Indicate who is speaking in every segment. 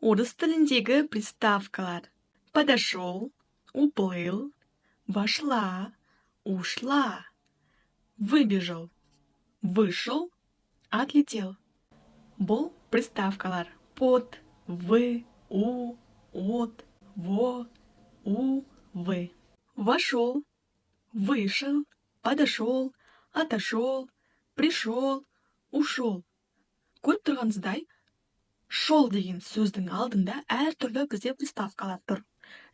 Speaker 1: Орыс тіліндегі приставкалар. Подошел, уплыл, вошла, ушла, выбежал, вышел, отлетел. Бұл приставкалар. Под, вы, у, от, во, у, вы. Вошел, вышел, подошел, отошел, пришел, ушел. Көріп тұрғаныңыздай, шол деген сөздің алдында әртүрлі бізде приставкалар тұр.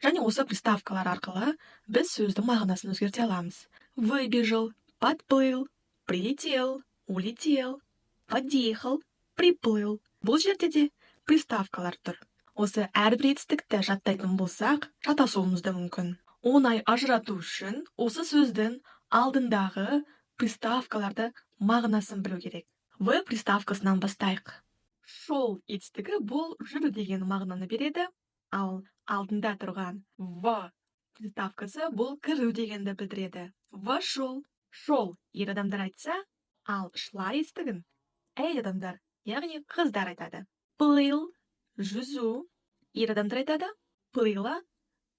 Speaker 1: Және осы приставкалар арқылы біз сөздің мағынасын өзгерте аламыз. Выбежал, подплыл, прилетел, улетел, подъехал, приплыл. Бұл жерде де приставкалар тұр. Осы әрбір етістікті жаттайтын болсақ, шатасуымыз да мүмкін. Оңай ажырату үшін осы сөздің алдындағы приставкаларды мағынасын білу керек. В приставкасынан бастайық. Шол етістігі бұл жүру деген мағынаны береді, ал алдында тұрған в приставкасы бұл кіру дегенді білдіреді. Вошел, шол ер адамдар айтса, ал шла етістігін әйел адамдар, яғни қыздар айтады. Плыл, жүзу, ер адамдар айтады. Плыла,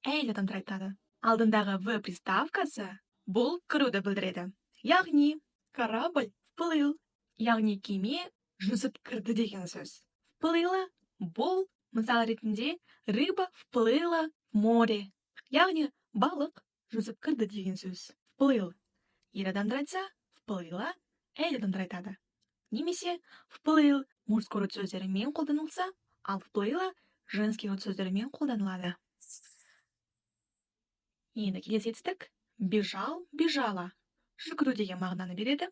Speaker 1: әйел адамдар айтады. Алдындағы в приставкасы бұл кіруді білдіреді. Яғни корабль вплыл, яғни кеме жүзіп кірді деген сөз. Вплыла бұл мысал ретінде рыба вплыла в море, яғни балық жүзіп кірді деген сөз. Вплыл ер адамдар айтса, вплыла әйел адамдар айтады. Немесе вплыл мужской род сөздерімен қолданылса, ал вплыла женский род сөздерімен қолданылады. Енді келесі етістік бежал, бежала. Жүгіру деген мағынаны береді.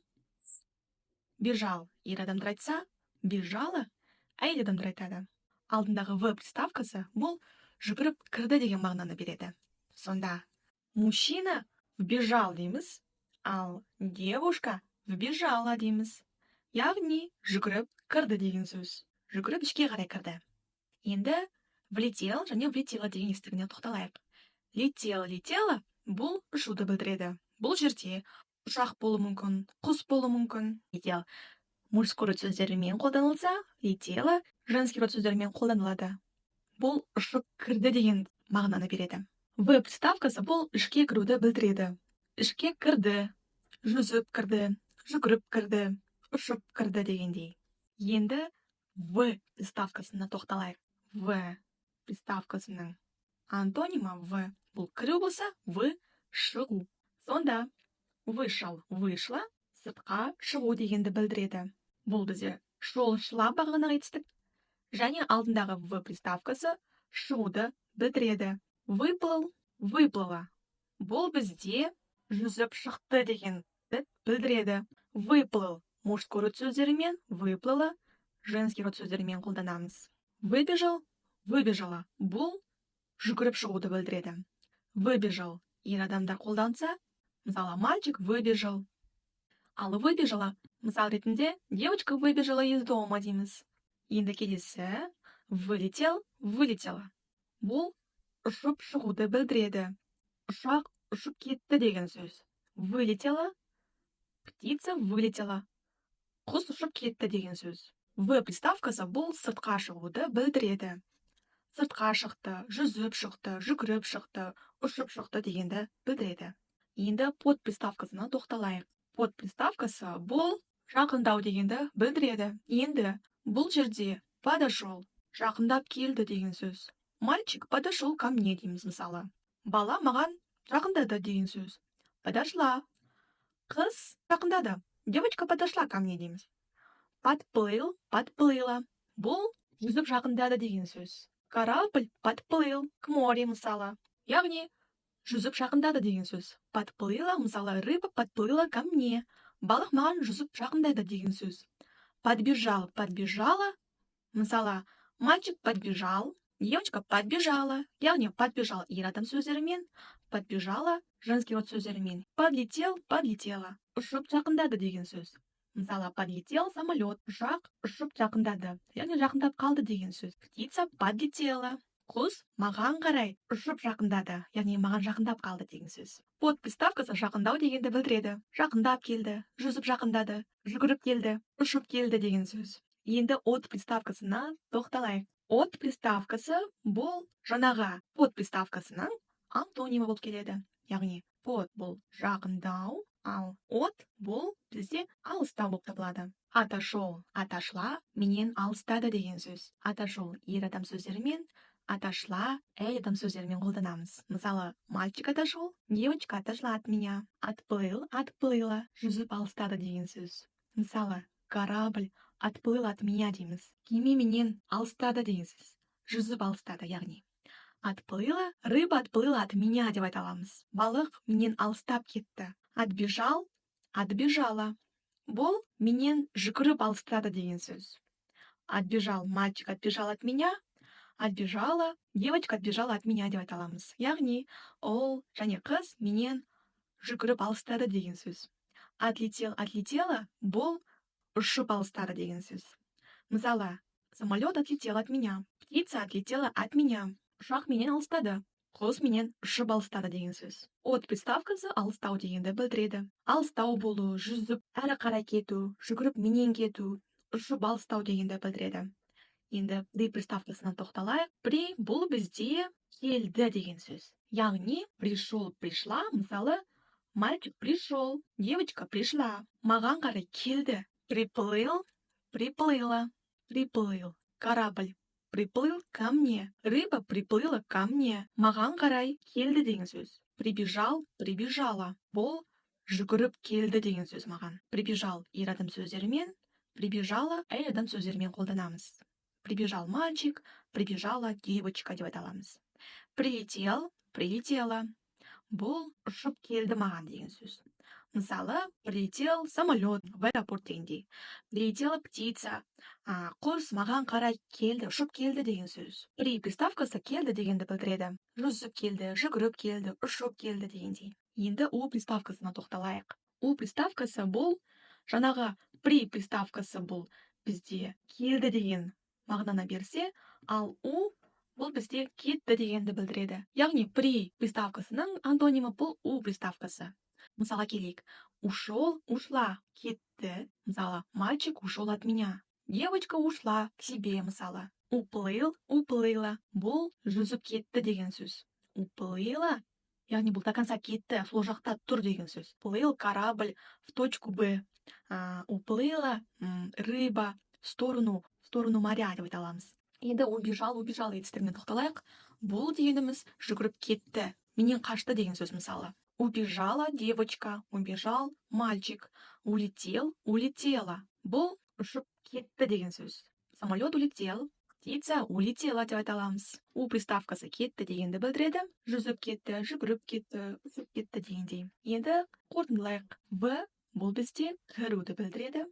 Speaker 1: Бежал ер адамдар айтса, бежала әйел адамдар айтады. Алдындағы в приставкасы бұл жүгіріп кірді деген мағынаны береді. Сонда мужчина вбежал дейміз, ал девушка вбежала дейміз. Яғни жүгіріп кірді деген сөз. Жүгіріп ішке қарай кірді. Енді влетел және влетела деген етістігіне тоқталайық. Летела, летела бұл ұшуды білдіреді. Бұл жерде ұшақ болуы мүмкін, құс болуы мүмкін. Летел мужской род сөздерімен қолданылса, летела женский род сөздерімен қолданылады. Бұл ұшып кірді деген мағынаны береді. В приставкасы бұл ішке кіруді білдіреді. Ішке кірді, жүзіп кірді, жүгіріп кірді, ұшып кірді дегендей. Енді в приставкасына тоқталайық. В приставкасының антонимі в. Бұл кіру болса, в шығу. Сонда вышел, вышла, сыртқа шығу дегенді білдіреді. Бұл бізде шол, шла бағана етістік. Және алдындағы в приставкасы шығуды білдіреді. Выплыл, выплыла. Бұл бізде жүзіп шықты дегенді білдіреді. Выплыл мужской род сөздерімен, выплыла женский род сөздерімен қолданамыз. Выбежал, выбежала. Бұл жүгіріп шығуды білдіреді. Выбежал ер адамдар қолданса, мысалы, мальчик выбежал. Ал выбежала мысал ретінде девочка выбежала из дома дейміз. Енді келесі вылетел, вылетела. Бұл ұшып шығуды білдіреді. Ұшақ ұшып кетті деген сөз. Вылетела, птица вылетела. Құс ұшып кетті деген сөз. В приставкасы бұл сыртқа шығуды білдіреді. Сыртқа шықты, жүзіп шықты, жүгіріп шықты, ұшып шықты дегенді білдіреді. Енді под приставкасына тоқталайық. Под приставкасы бұл жақындау дегенді білдіреді. Енді бұл жерде подошел, жақындап келді деген сөз. Мальчик подошел ко мне дейміз мысалы. Бала маған жақындады деген сөз. Подошла. Қыз жақындады. Девочка подошла ко мне дейміз. Подплыл, подплыла. Бұл жүзіп жақындады деген сөз. Корабль подплыл к морю мысалы. Яғни жүзіп жақындады деген сөз. Подплыла, мысалы, рыба подплыла ко мне. Балық маған жүзіп жақындайды деген сөз. Подбежал, подбежала. Мысалы, мальчик подбежал, девочка подбежала. Яғни подбежал ер адам сөздерімен, подбежала женский род сөздерімен. Подлетел, подлетела. Ұшып жақындады деген сөз. Мысалы, подлетел самолет, ұшақ ұшып жақындады, яғни жақындап қалды деген сөз. Птица подлетела. Құс маған қарай ұшып жақындады, яғни маған жақындап қалды деген сөз. Под приставкасы жақындау дегенді білдіреді. Жақындап келді, жүзіп жақындады, жүгіріп келді, ұшып келді деген сөз. Енді от приставкасына тоқталайық. От приставкасы бұл жаңағы под приставкасының антонимі болып келеді. Яғни под бұл жақындау, ал от бұл бізде алыстау болып табылады. Отошел, отошла менен алыстады деген сөз. Отошел ер адам сөздерімен, отошла әйел адам сөздерімен қолданамыз. Мысалы, мальчик отошел, девочка отошла от меня. Отплыл, отплыла, жүзіп алыстады деген сөз. Мысалы, корабль отплыл от меня дейміз. Кеме менен алыстады деген сөз. Жүзіп алыстады, яғни. Отплыла, рыба отплыла от меня деп айта аламыз. Балық менен алыстап кетті. Отбежал, отбежала. Бұл менен жүгіріп алыстады деген сөз. Отбежал, мальчик отбежал от меня. Отбежала, девочка отбежала от меня деп айта аламыз. Яғни, ол және қыз менен жүгіріп алыстады деген сөз. Отлетел, отлетела, бұл ұшып алыстады деген сөз. Мысалы, самолет отлетел от меня, птица отлетела от меня, ұшақ менен алыстады, құс менен ұшып алыстады деген сөз. От приставкасы алыстау дегенді білдіреді. Алыстау болу, жүзіп, әрі қарай кету, жүгіріп менен кету, ұшып алыстау дегенді білдіреді. Енді при приставкасына тоқталайық. При бұл бізде келді деген сөз. Яғни пришел, пришла, мысалы, мальчик пришел, девочка пришла, маған қарай келді. Приплыл, приплыла, приплыл. Корабль приплыл ко мне. Рыба приплыла ко мне. Маған қарай келді деген сөз. Прибежал, прибежала. Бұл жүгіріп келді деген сөз маған. Прибежал ер адам сөздерімен, прибежала әйел адам сөздерімен қолданамыз. Прибежал мальчик, прибежала девочка деп айта аламыз. Прилетел, прилетела. Бұл ұшып келді маған деген сөз. Мысалы, прилетел самолет в аэропорт дегендей. Прилетела птица. Құс маған қарай келді, ұшып келді деген сөз. При приставкасы келді дегенді білдіреді. Жүзіп келді, жүгіріп келді, ұшып келді дегендей. Енді у приставкасына тоқталайық. У приставкасы бұл жаңағы при приставкасы бұл бізде келді деген мағынаны берсе, ал у бұл бізде кетті дегенді білдіреді. Яғни при приставкасының антонимі бұл у приставкасы. Мысалға келейік. Ушел, ушла, кетті. Мысалы, мальчик ушел от меня. Девочка ушла к себе, мысалы. Уплыл, уплыла. Бұл жүзіп кетті деген сөз. Уплыла, яғни бұл до конца кетті, сол жақта тұр деген сөз. Плыл корабль в точку Б. Уплыла рыба в сторону моря деп айта аламыз. Енді убежал етістігіне тоқталайық. Бұл дегеніміз жүгіріп кетті, менен қашты деген сөз мысалы. Убежала девочка, убежал мальчик, улетел, улетела. Бұл ұшып кетті деген сөз. Самолет улетел, птица улетела деп айта аламыз. У приставкасы кетті дегенді білдіреді. Жүзіп кетті, жүгіріп кетті, ұшып кетті дегендей. Енді қорытындылайық. В бұл бізде кіруді білдіреді.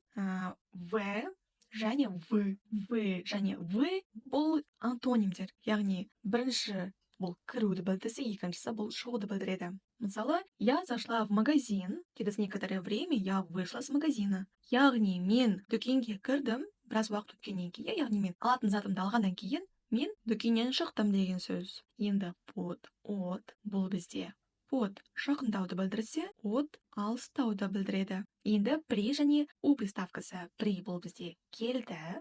Speaker 1: В және В. В және В бұл антонимдер. Яғни бірінші бұл кіруді білдірсе, екіншісі бұл шығуды білдіреді. Мысалы, я зашла в магазин, через некоторое время я вышла с магазина. Яғни мен дүкенге кірдім, біраз уақыт өткеннен кейін, яғни мен алатын затымды алғаннан кейін, мен дүкеннен шықтым деген сөз. Енді под, от бұл бізде под жақындауды білдірсе, от алыстауды білдіреді. Енді при және у приставкасы. При бұл бізде келді,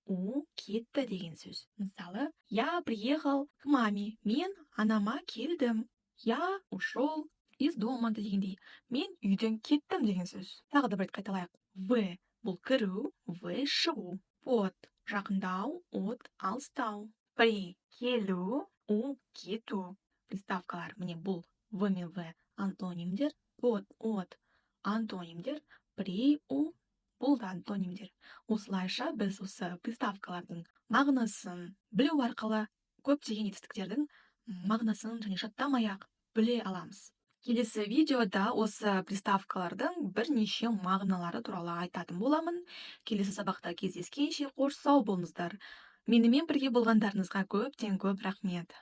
Speaker 1: у кетті деген сөз. Мысалы, я приехал к маме, мен анама келдім. Я ушел из дома дегендей. Мен үйден кеттім деген сөз. Тағы да бір рет қайталайық. В бұл кіру, В шығу. Под жақындау, от алыстау. При келу, у кету. Приставкалар міне бұл В мен В антонимдер. Под, от антонимдер. При, у бұл да антонимдер. Осылайша біз осы приставкалардың мағынасын білу арқылы көптеген етістіктердің мағынасын және жаттамай-ақ біле аламыз. Келесі видеода осы приставкалардың бірнеше мағыналары туралы айтатын боламын. Келесі сабақта кездескенше қош сау болыңыздар. Менімен бірге болғандарыңызға көптен көп рахмет.